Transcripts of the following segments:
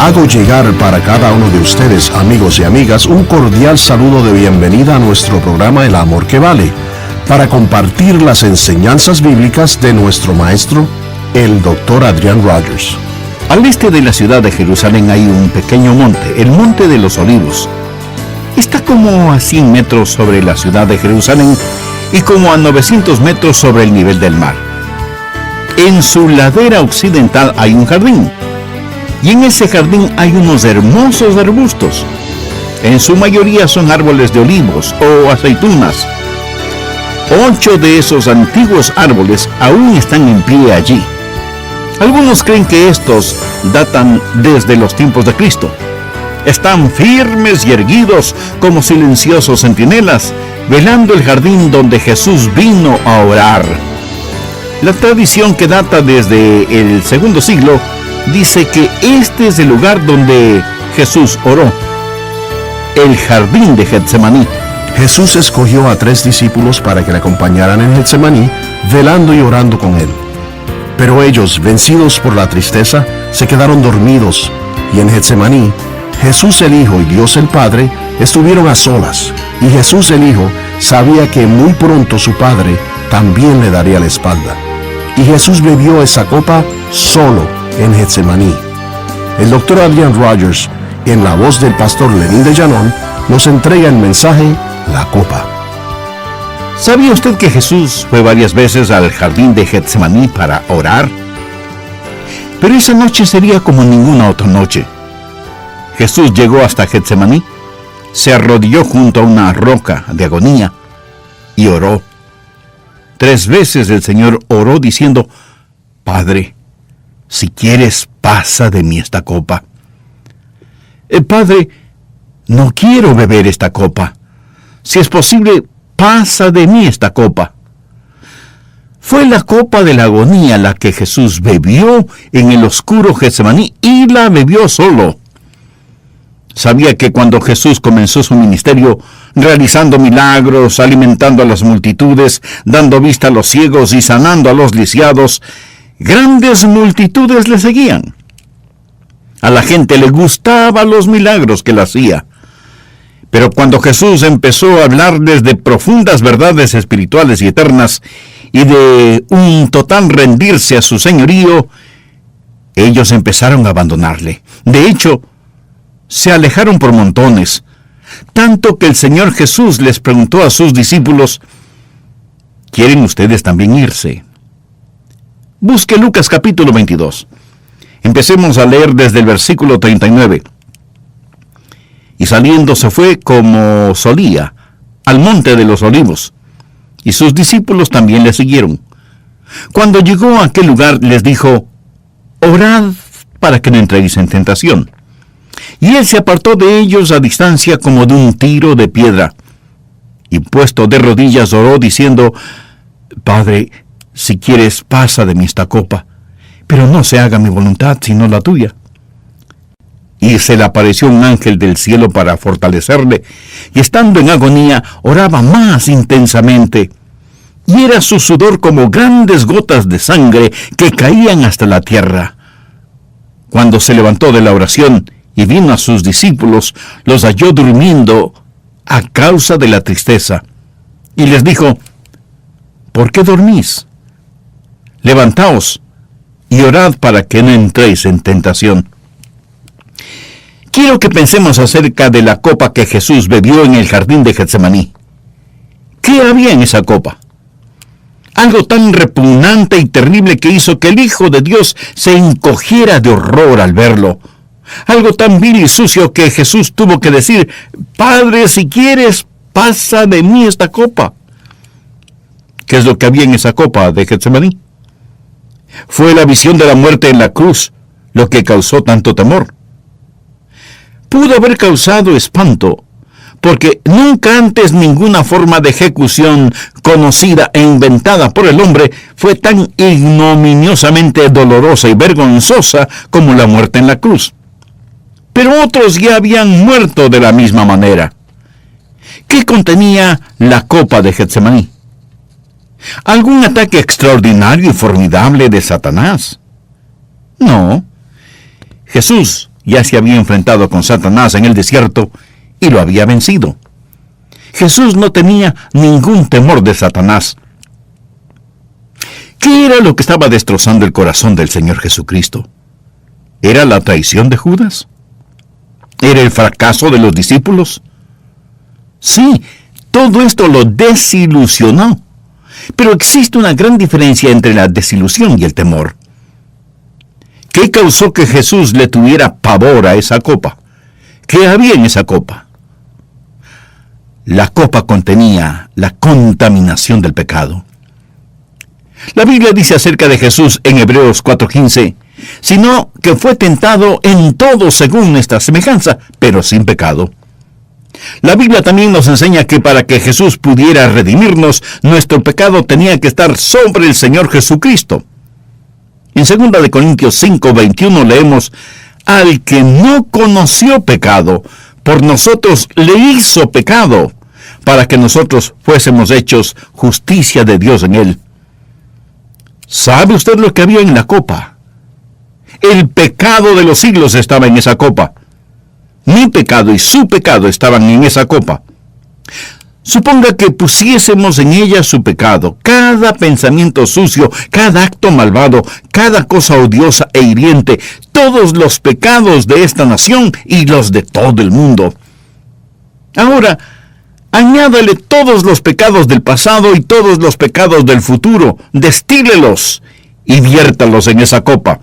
Hago llegar para cada uno de ustedes, amigos y amigas, un cordial saludo de bienvenida a nuestro programa El Amor que Vale, para compartir las enseñanzas bíblicas de nuestro maestro, el Dr. Adrian Rogers. Al este de la ciudad de Jerusalén hay un pequeño monte, el Monte de los Olivos. Está como a 100 metros sobre la ciudad de Jerusalén y como a 900 metros sobre el nivel del mar. En su ladera occidental hay un jardín, y en ese jardín hay unos hermosos arbustos. En su mayoría son árboles de olivos o aceitunas. 8 de esos antiguos árboles aún están en pie allí. Algunos creen que estos datan desde los tiempos de Cristo. Están firmes y erguidos como silenciosos centinelas, velando el jardín donde Jesús vino a orar. La tradición, que data desde el segundo siglo, dice que este es el lugar donde Jesús oró, el jardín de Getsemaní. Jesús escogió a 3 discípulos para que le acompañaran en Getsemaní, velando y orando con él. Pero ellos, vencidos por la tristeza, se quedaron dormidos, y en Getsemaní, Jesús el Hijo y Dios el Padre estuvieron a solas, y Jesús el Hijo sabía que muy pronto su Padre también le daría la espalda. Y Jesús bebió esa copa solo en Getsemaní. El Dr. Adrian Rogers, en la voz del pastor Lenín de Llanón, nos entrega el mensaje La Copa. ¿Sabía usted que Jesús fue varias veces al jardín de Getsemaní para orar? Pero esa noche sería como ninguna otra noche. Jesús llegó hasta Getsemaní, se arrodilló junto a una roca de agonía y oró. 3 veces el Señor oró diciendo: Padre, si quieres, pasa de mí esta copa. Padre, no quiero beber esta copa. Si es posible, pasa de mí esta copa. Fue la copa de la agonía la que Jesús bebió en el oscuro Getsemaní, y la bebió solo. Sabía que cuando Jesús comenzó su ministerio, realizando milagros, alimentando a las multitudes, dando vista a los ciegos y sanando a los lisiados, grandes multitudes le seguían. A la gente le gustaban los milagros que él hacía. Pero cuando Jesús empezó a hablarles de profundas verdades espirituales y eternas, y de un total rendirse a su señorío, ellos empezaron a abandonarle. De hecho, se alejaron por montones, tanto que el Señor Jesús les preguntó a sus discípulos: ¿quieren ustedes también irse? Busque Lucas capítulo 22. Empecemos a leer desde el versículo 39. Y saliendo se fue, como solía, al monte de los olivos, y sus discípulos también le siguieron. Cuando llegó a aquel lugar, les dijo: orad para que no entréis en tentación. Y él se apartó de ellos a distancia como de un tiro de piedra, y puesto de rodillas oró diciendo: Padre, si quieres, pasa de mí esta copa, pero no se haga mi voluntad sino la tuya. Y se le apareció un ángel del cielo para fortalecerle, y estando en agonía, oraba más intensamente, y era su sudor como grandes gotas de sangre que caían hasta la tierra. Cuando se levantó de la oración y vino a sus discípulos, los halló durmiendo a causa de la tristeza, y les dijo: ¿por qué dormís? Levantaos y orad para que no entréis en tentación. Quiero que pensemos acerca de la copa que Jesús bebió en el jardín de Getsemaní. ¿Qué había en esa copa? Algo tan repugnante y terrible que hizo que el Hijo de Dios se encogiera de horror al verlo. Algo tan vil y sucio que Jesús tuvo que decir: Padre, si quieres, pasa de mí esta copa. ¿Qué es lo que había en esa copa de Getsemaní? Fue la visión de la muerte en la cruz lo que causó tanto temor. Pudo haber causado espanto, porque nunca antes ninguna forma de ejecución conocida e inventada por el hombre fue tan ignominiosamente dolorosa y vergonzosa como la muerte en la cruz. Pero otros ya habían muerto de la misma manera. ¿Qué contenía la copa de Getsemaní? ¿Algún ataque extraordinario y formidable de Satanás? No. Jesús ya se había enfrentado con Satanás en el desierto y lo había vencido. Jesús no tenía ningún temor de Satanás. ¿Qué era lo que estaba destrozando el corazón del Señor Jesucristo? ¿Era la traición de Judas? ¿Era el fracaso de los discípulos? Sí, todo esto lo desilusionó. Pero existe una gran diferencia entre la desilusión y el temor. ¿Qué causó que Jesús le tuviera pavor a esa copa? ¿Qué había en esa copa? La copa contenía la contaminación del pecado. La Biblia dice acerca de Jesús en Hebreos 4:15, sino que fue tentado en todo según nuestra semejanza, pero sin pecado. La Biblia también nos enseña que para que Jesús pudiera redimirnos, nuestro pecado tenía que estar sobre el Señor Jesucristo. En 2 de Corintios 5:21 leemos, al que no conoció pecado, por nosotros le hizo pecado, para que nosotros fuésemos hechos justicia de Dios en él. ¿Sabe usted lo que había en la copa? El pecado de los siglos estaba en esa copa. Mi pecado y su pecado estaban en esa copa. Suponga que pusiésemos en ella su pecado, cada pensamiento sucio, cada acto malvado, cada cosa odiosa e hiriente, todos los pecados de esta nación y los de todo el mundo. Ahora, añádale todos los pecados del pasado y todos los pecados del futuro, destílelos y viértalos en esa copa.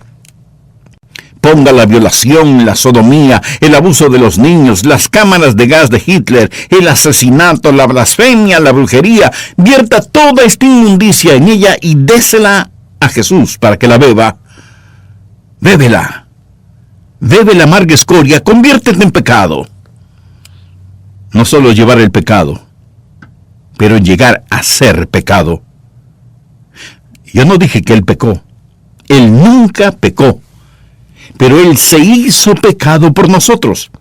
Ponga la violación, la sodomía, el abuso de los niños, las cámaras de gas de Hitler, el asesinato, la blasfemia, la brujería. Vierta toda esta inmundicia en ella y désela a Jesús para que la beba. Bébela. Bebe la amarga escoria, conviértete en pecado. No solo llevar el pecado, pero llegar a ser pecado. Yo no dije que él pecó. Él nunca pecó. Pero él se hizo pecado por nosotros.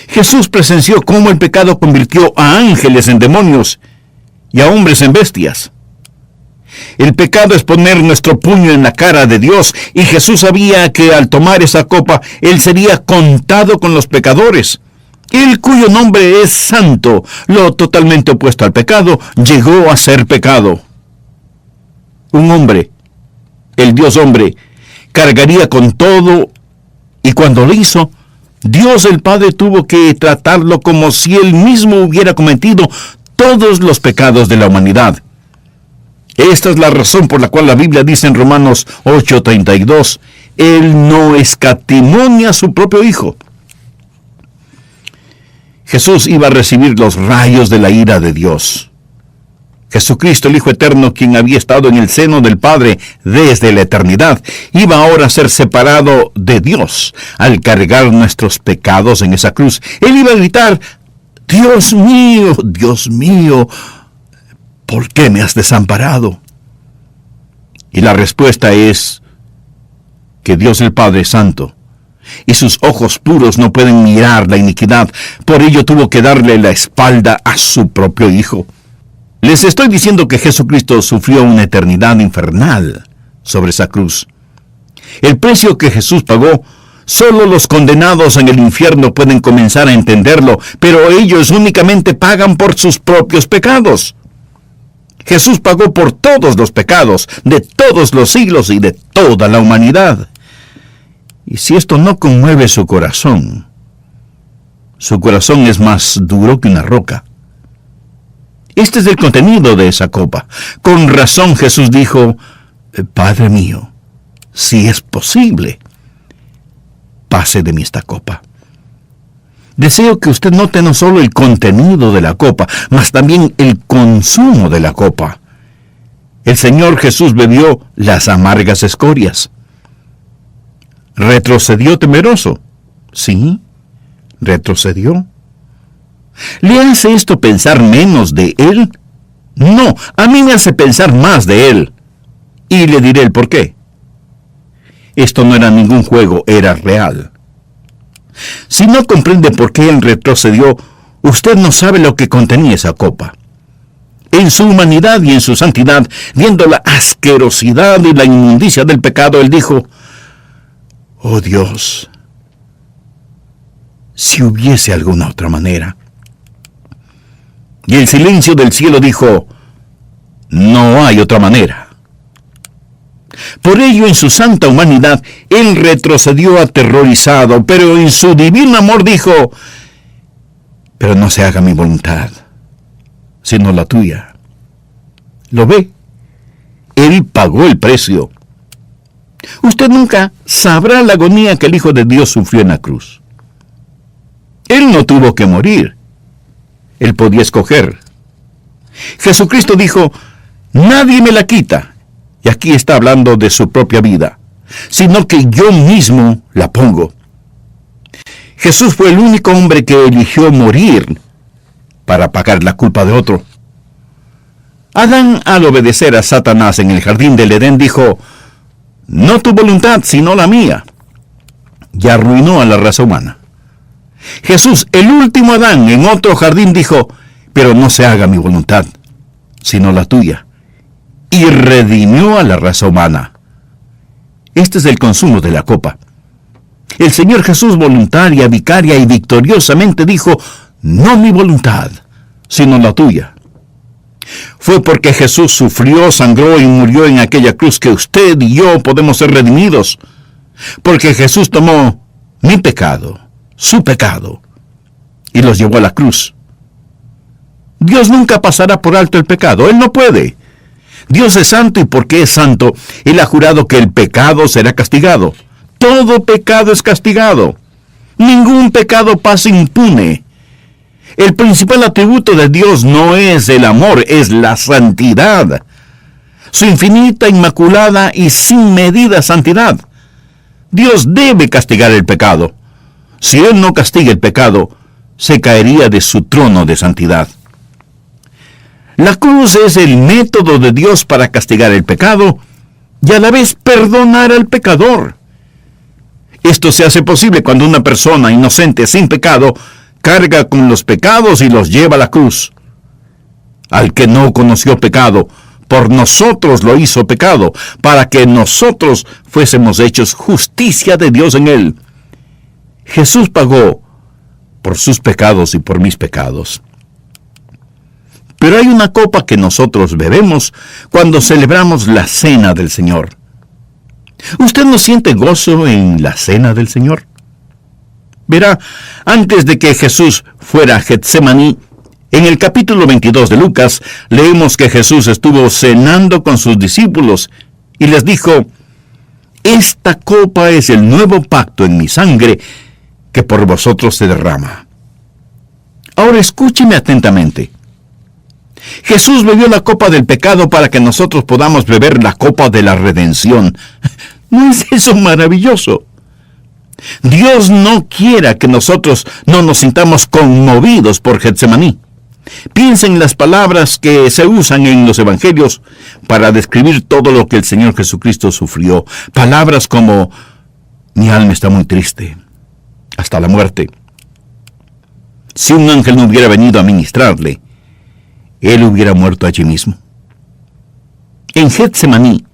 Jesús presenció cómo el pecado convirtió a ángeles en demonios y a hombres en bestias. El pecado es poner nuestro puño en la cara de Dios, y Jesús sabía que al tomar esa copa, él sería contado con los pecadores. Él, cuyo nombre es santo, lo totalmente opuesto al pecado, llegó a ser pecado. Un hombre, el Dios hombre, cargaría con todo, y cuando lo hizo, Dios el Padre tuvo que tratarlo como si él mismo hubiera cometido todos los pecados de la humanidad. Esta es la razón por la cual la Biblia dice en Romanos 8:32, él no escatimó ni a su propio Hijo. Jesús iba a recibir los rayos de la ira de Dios. Jesucristo, el Hijo Eterno, quien había estado en el seno del Padre desde la eternidad, iba ahora a ser separado de Dios al cargar nuestros pecados en esa cruz. Él iba a gritar, Dios mío, ¿por qué me has desamparado? Y la respuesta es que Dios el Padre es santo, y sus ojos puros no pueden mirar la iniquidad. Por ello tuvo que darle la espalda a su propio Hijo. Les estoy diciendo que Jesucristo sufrió una eternidad infernal sobre esa cruz. El precio que Jesús pagó, solo los condenados en el infierno pueden comenzar a entenderlo, pero ellos únicamente pagan por sus propios pecados. Jesús pagó por todos los pecados, de todos los siglos y de toda la humanidad. Y si esto no conmueve su corazón es más duro que una roca. Este es el contenido de esa copa. Con razón Jesús dijo, Padre mío, si es posible, pase de mí esta copa. Deseo que usted note no solo el contenido de la copa, mas también el consumo de la copa. El Señor Jesús bebió las amargas escorias. ¿Retrocedió temeroso? Sí, retrocedió. ¿Le hace esto pensar menos de él? No, a mí me hace pensar más de él. Y le diré el por qué. Esto no era ningún juego, era real. Si no comprende por qué él retrocedió, usted no sabe lo que contenía esa copa. En su humanidad y en su santidad, viendo la asquerosidad y la inmundicia del pecado, él dijo, oh Dios, si hubiese alguna otra manera. Y el silencio del cielo dijo, no hay otra manera. Por ello, en su santa humanidad, él retrocedió aterrorizado, pero en su divino amor dijo, pero no se haga mi voluntad, sino la tuya. ¿Lo ve? Él pagó el precio. Usted nunca sabrá la agonía que el Hijo de Dios sufrió en la cruz. Él no tuvo que morir. Él podía escoger. Jesucristo dijo, nadie me la quita. Y aquí está hablando de su propia vida, sino que yo mismo la pongo. Jesús fue el único hombre que eligió morir para pagar la culpa de otro. Adán, al obedecer a Satanás en el jardín del Edén, dijo, no tu voluntad, sino la mía, y arruinó a la raza humana. Jesús, el último Adán, en otro jardín dijo, pero no se haga mi voluntad, sino la tuya, y redimió a la raza humana. Este es el consumo de la copa. El Señor Jesús voluntaria, vicaria y victoriosamente dijo, no mi voluntad, sino la tuya. Fue porque Jesús sufrió, sangró y murió en aquella cruz que usted y yo podemos ser redimidos. Porque Jesús tomó mi pecado, su pecado, y los llevó a la cruz. Dios nunca pasará por alto el pecado. Él no puede. Dios es santo y porque es santo, Él ha jurado que el pecado será castigado. Todo pecado es castigado. Ningún pecado pasa impune. El principal atributo de Dios no es el amor, es la santidad. Su infinita, inmaculada y sin medida santidad. Dios debe castigar el pecado. Si Él no castiga el pecado, se caería de su trono de santidad. La cruz es el método de Dios para castigar el pecado y a la vez perdonar al pecador. Esto se hace posible cuando una persona inocente sin pecado carga con los pecados y los lleva a la cruz. Al que no conoció pecado, por nosotros lo hizo pecado, para que nosotros fuésemos hechos justicia de Dios en él. Jesús pagó por sus pecados y por mis pecados. Pero hay una copa que nosotros bebemos cuando celebramos la cena del Señor. ¿Usted no siente gozo en la cena del Señor? Verá, antes de que Jesús fuera a Getsemaní, en el capítulo 22 de Lucas, leemos que Jesús estuvo cenando con sus discípulos y les dijo, esta copa es el nuevo pacto en mi sangre que por vosotros se derrama. Ahora escúcheme atentamente. Jesús bebió la copa del pecado para que nosotros podamos beber la copa de la redención. ¿No es eso maravilloso? Dios no quiera que nosotros no nos sintamos conmovidos por Getsemaní. Piensen en las palabras que se usan en los evangelios para describir todo lo que el Señor Jesucristo sufrió. Palabras como, mi alma está muy triste, hasta la muerte. Si un ángel no hubiera venido a ministrarle, él hubiera muerto allí mismo. En Getsemaní,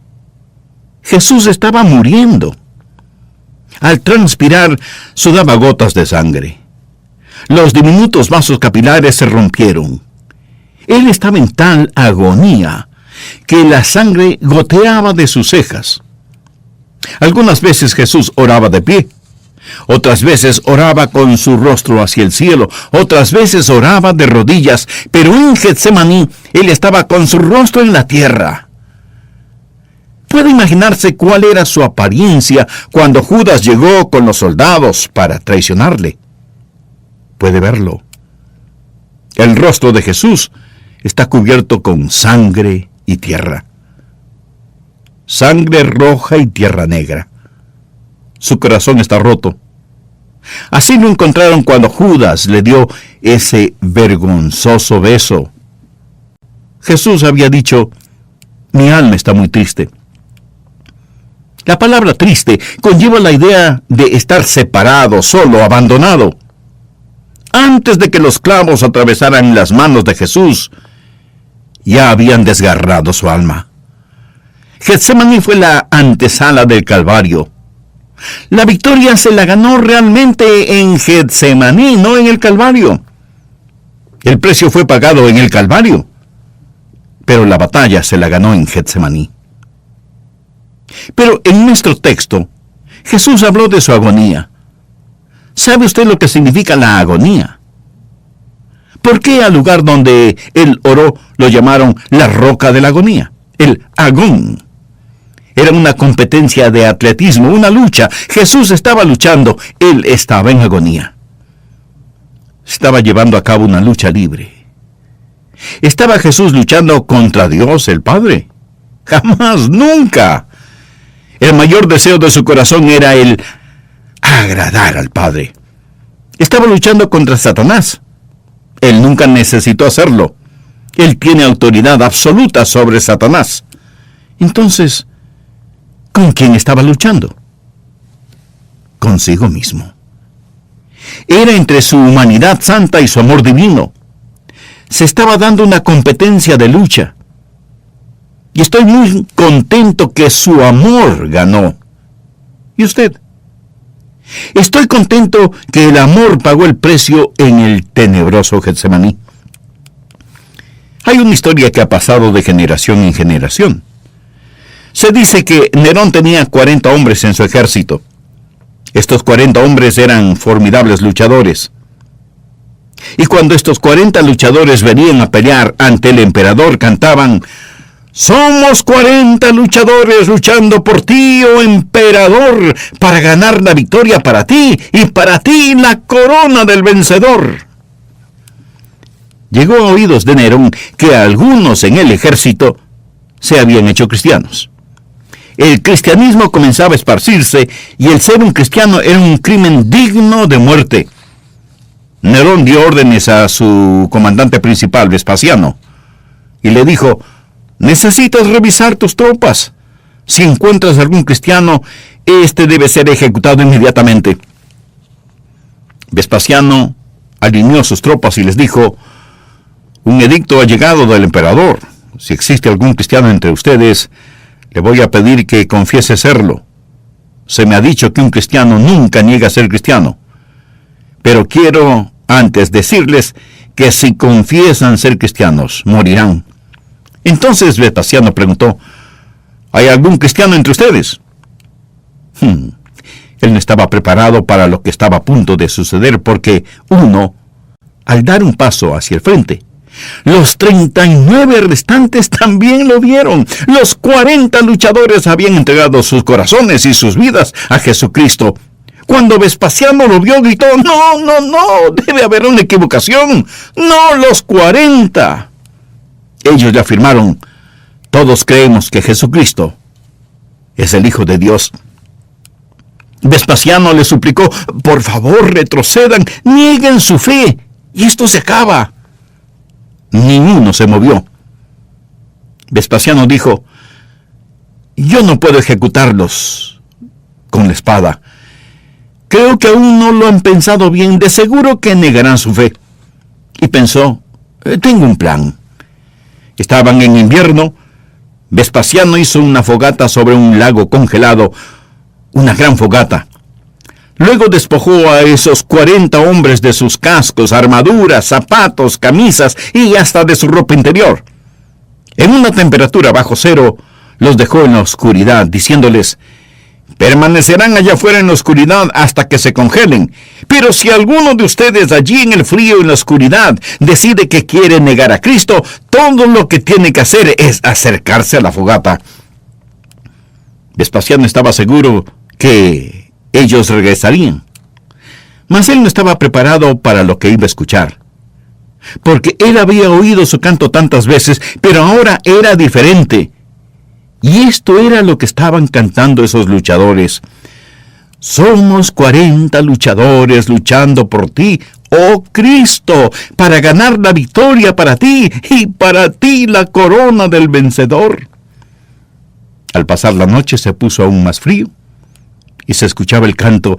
Jesús estaba muriendo. Al transpirar, sudaba gotas de sangre. Los diminutos vasos capilares se rompieron. Él estaba en tal agonía que la sangre goteaba de sus cejas. Algunas veces Jesús oraba de pie. Otras veces oraba con su rostro hacia el cielo. Otras veces oraba de rodillas. Pero en Getsemaní, Él estaba con su rostro en la tierra. ¿Puede imaginarse cuál era su apariencia cuando Judas llegó con los soldados para traicionarle? Puede verlo. El rostro de Jesús está cubierto con sangre y tierra. Sangre roja y tierra negra. Su corazón está roto. Así lo encontraron cuando Judas le dio ese vergonzoso beso. Jesús había dicho, mi alma está muy triste. La palabra triste conlleva la idea de estar separado, solo, abandonado. Antes de que los clavos atravesaran las manos de Jesús, ya habían desgarrado su alma. Getsemaní fue la antesala del Calvario. La victoria se la ganó realmente en Getsemaní, no en el Calvario. El precio fue pagado en el Calvario, pero la batalla se la ganó en Getsemaní. Pero en nuestro texto, Jesús habló de su agonía. ¿Sabe usted lo que significa la agonía? ¿Por qué al lugar donde él oró lo llamaron la roca de la agonía? El agón. Era una competencia de atletismo, una lucha. Jesús estaba luchando, él estaba en agonía. Estaba llevando a cabo una lucha libre. ¿Estaba Jesús luchando contra Dios el Padre? Jamás, nunca. El mayor deseo de su corazón era el agradar al Padre. Estaba luchando contra Satanás. Él nunca necesitó hacerlo. Él tiene autoridad absoluta sobre Satanás. Entonces, ¿con quién estaba luchando? Consigo mismo. Era entre su humanidad santa y su amor divino. Se estaba dando una competencia de lucha. Y estoy muy contento que su amor ganó. ¿Y usted? Estoy contento que el amor pagó el precio en el tenebroso Getsemaní. Hay una historia que ha pasado de generación en generación. Se dice que Nerón tenía 40 hombres en su ejército. Estos 40 hombres eran formidables luchadores. Y cuando estos 40 luchadores venían a pelear ante el emperador, cantaban: «Somos 40 luchadores luchando por ti, oh emperador, para ganar la victoria para ti, y para ti la corona del vencedor». Llegó a oídos de Nerón que algunos en el ejército se habían hecho cristianos. El cristianismo comenzaba a esparcirse y el ser un cristiano era un crimen digno de muerte. Nerón dio órdenes a su comandante principal, Vespasiano, y le dijo: «Necesitas revisar tus tropas. Si encuentras algún cristiano, este debe ser ejecutado inmediatamente». Vespasiano alineó sus tropas y les dijo: «Un edicto ha llegado del emperador. Si existe algún cristiano entre ustedes, le voy a pedir que confiese serlo. Se me ha dicho que un cristiano nunca niega ser cristiano. Pero quiero antes decirles que si confiesan ser cristianos, morirán». Entonces Vespasiano preguntó: «¿Hay algún cristiano entre ustedes?». Él no estaba preparado para lo que estaba a punto de suceder, porque al dar un paso hacia el frente, los 39 restantes también lo vieron. Los 40 luchadores habían entregado sus corazones y sus vidas a Jesucristo. Cuando Vespasiano lo vio, gritó: «No, debe haber una equivocación. No, los 40. Ellos le afirmaron: «Todos creemos que Jesucristo es el Hijo de Dios». Vespasiano le suplicó: «Por favor, retrocedan, nieguen su fe, y esto se acaba». Ninguno se movió. Vespasiano dijo: «Yo no puedo ejecutarlos con la espada. Creo que aún no lo han pensado bien. De seguro que negarán su fe». Y pensó: «Tengo un plan». Estaban en invierno. Vespasiano hizo una fogata sobre un lago congelado, una gran fogata. Luego despojó a esos 40 hombres de sus cascos, armaduras, zapatos, camisas y hasta de su ropa interior. En una temperatura bajo cero, los dejó en la oscuridad, diciéndoles: «Permanecerán allá afuera en la oscuridad hasta que se congelen. Pero si alguno de ustedes allí en el frío y en la oscuridad decide que quiere negar a Cristo, todo lo que tiene que hacer es acercarse a la fogata». Vespasiano estaba seguro que ellos regresarían. Mas él no estaba preparado para lo que iba a escuchar, porque él había oído su canto tantas veces, pero ahora era diferente. Y esto era lo que estaban cantando esos luchadores: «Somos 40 luchadores luchando por ti, oh Cristo, para ganar la victoria para ti, y para ti la corona del vencedor». Al pasar la noche se puso aún más frío, y se escuchaba el canto: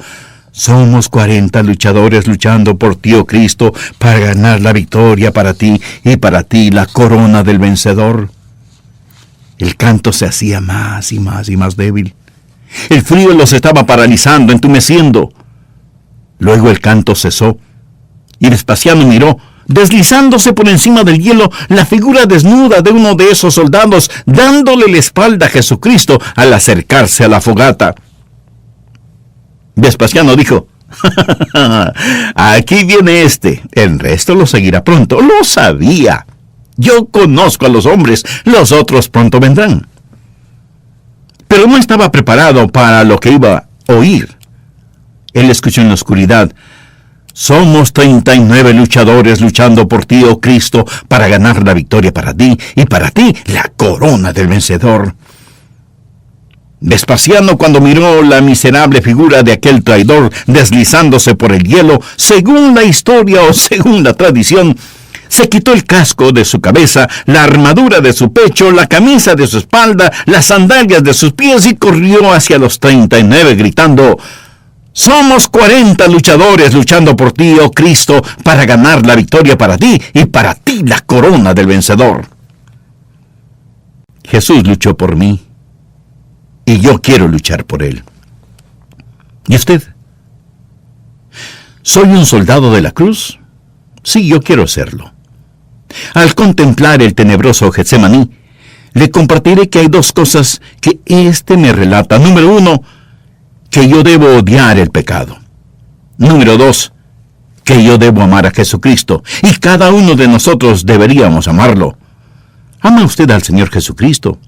«Somos 40 luchadores luchando por ti, oh Cristo, para ganar la victoria para ti, y para ti la corona del vencedor». El canto se hacía más y más y más débil. El frío los estaba paralizando, entumeciendo. Luego el canto cesó y Vespasiano miró, deslizándose por encima del hielo, la figura desnuda de uno de esos soldados, dándole la espalda a Jesucristo al acercarse a la fogata. Vespasiano dijo: aquí viene este, el resto lo seguirá pronto. Lo sabía. Yo conozco a los hombres, los otros pronto vendrán. Pero no estaba preparado para lo que iba a oír. Él escuchó en la oscuridad: somos 39 luchadores luchando por ti, oh Cristo, para ganar la victoria para ti, y para ti la corona del vencedor. Vespasiano, cuando miró la miserable figura de aquel traidor deslizándose por el hielo, según la historia o según la tradición, se quitó el casco de su cabeza, la armadura de su pecho, la camisa de su espalda, las sandalias de sus pies y corrió hacia los 39 gritando: somos 40 luchadores luchando por ti, oh Cristo, para ganar la victoria para ti y para ti la corona del vencedor. Jesús luchó por mí y yo quiero luchar por él. ¿Y usted? ¿Soy un soldado de la cruz? Sí, yo quiero serlo. Al contemplar el tenebroso Getsemaní, le compartiré que hay dos cosas que me relata. Número 1, que yo debo odiar el pecado. Número 2, que yo debo amar a Jesucristo. Y cada uno de nosotros deberíamos amarlo. ¿Ama usted al Señor Jesucristo?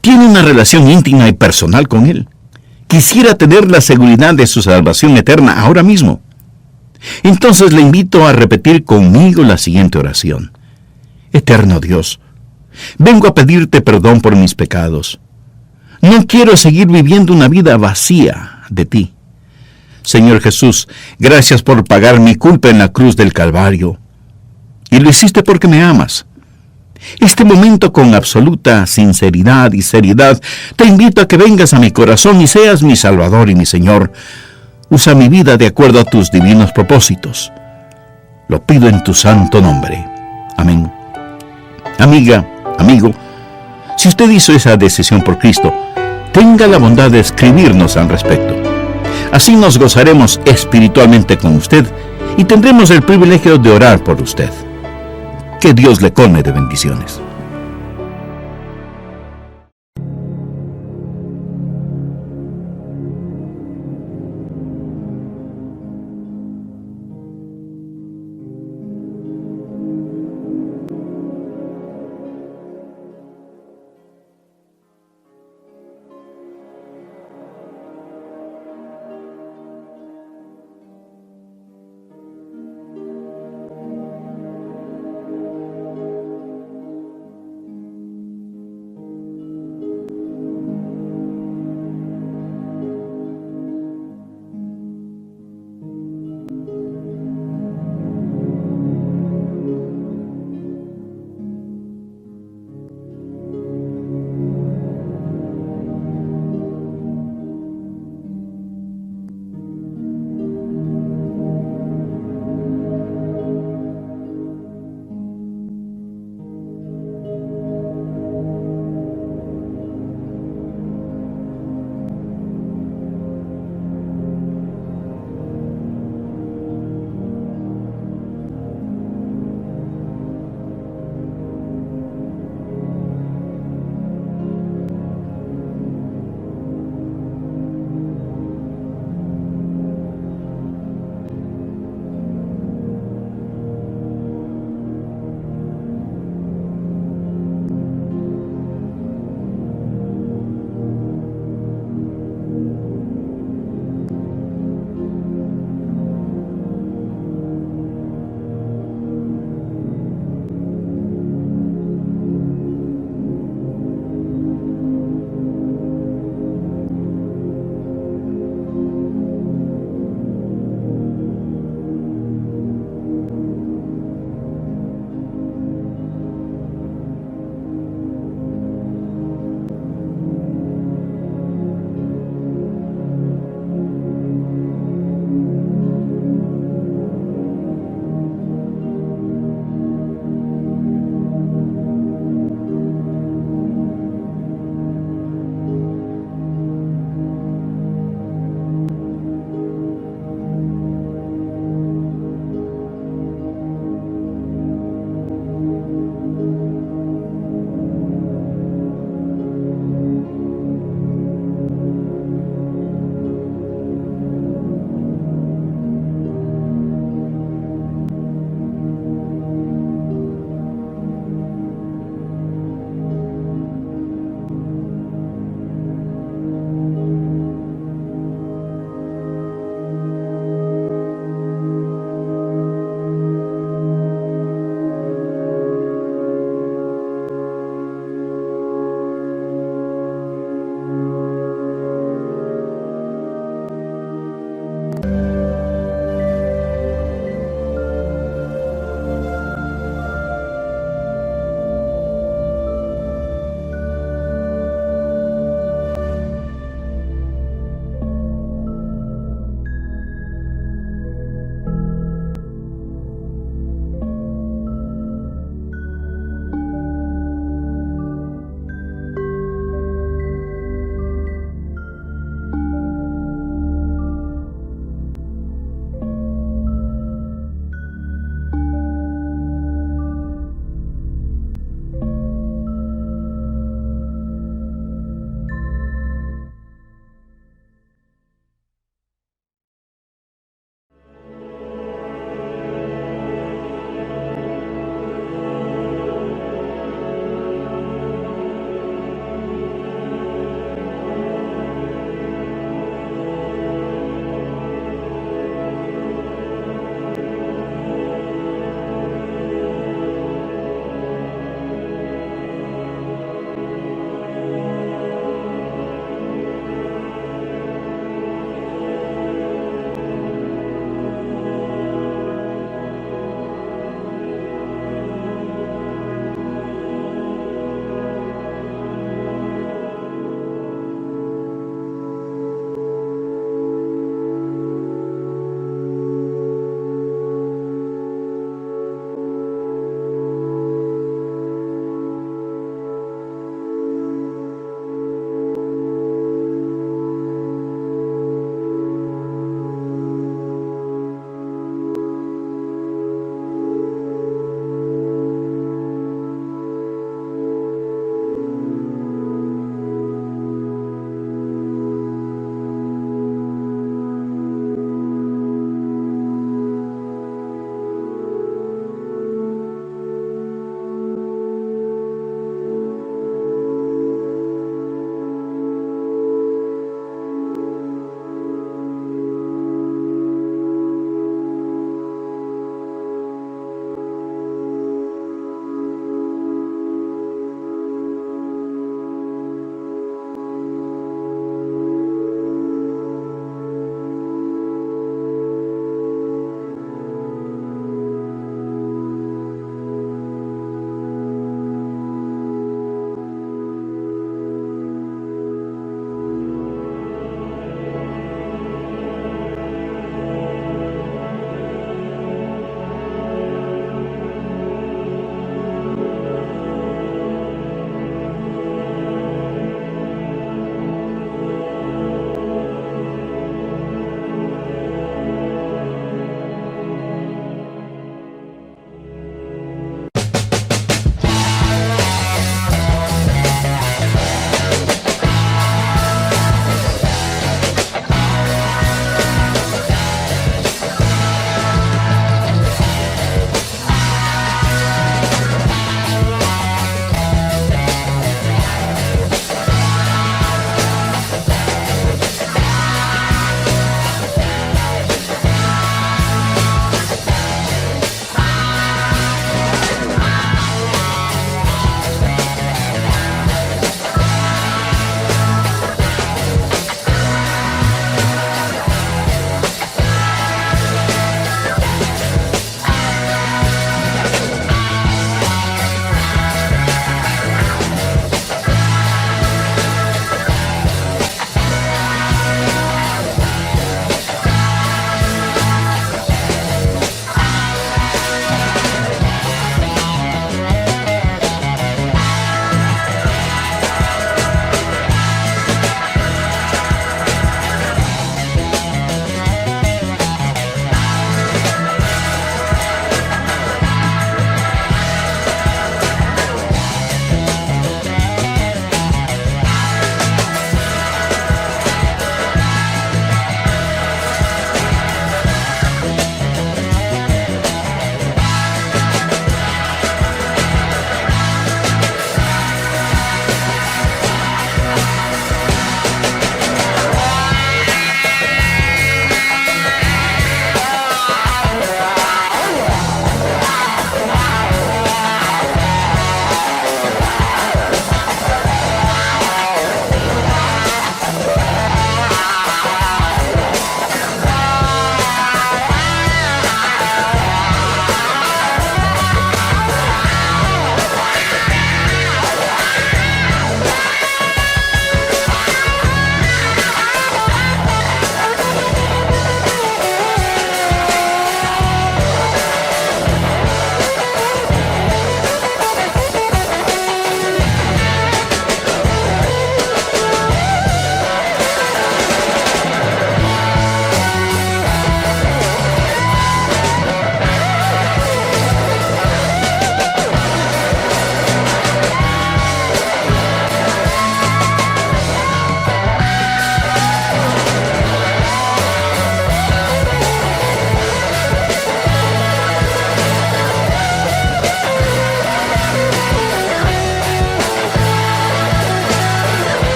¿Tiene una relación íntima y personal con Él? ¿Quisiera tener la seguridad de su salvación eterna ahora mismo? Entonces le invito a repetir conmigo la siguiente oración. Eterno Dios, vengo a pedirte perdón por mis pecados. No quiero seguir viviendo una vida vacía de ti. Señor Jesús, gracias por pagar mi culpa en la cruz del Calvario. Y lo hiciste porque me amas. Este momento, con absoluta sinceridad y seriedad, te invito a que vengas a mi corazón y seas mi Salvador y mi Señor. Usa mi vida de acuerdo a tus divinos propósitos. Lo pido en tu santo nombre. Amén. Amiga, amigo, si usted hizo esa decisión por Cristo, tenga la bondad de escribirnos al respecto. Así nos gozaremos espiritualmente con usted y tendremos el privilegio de orar por usted. Que Dios le colme de bendiciones.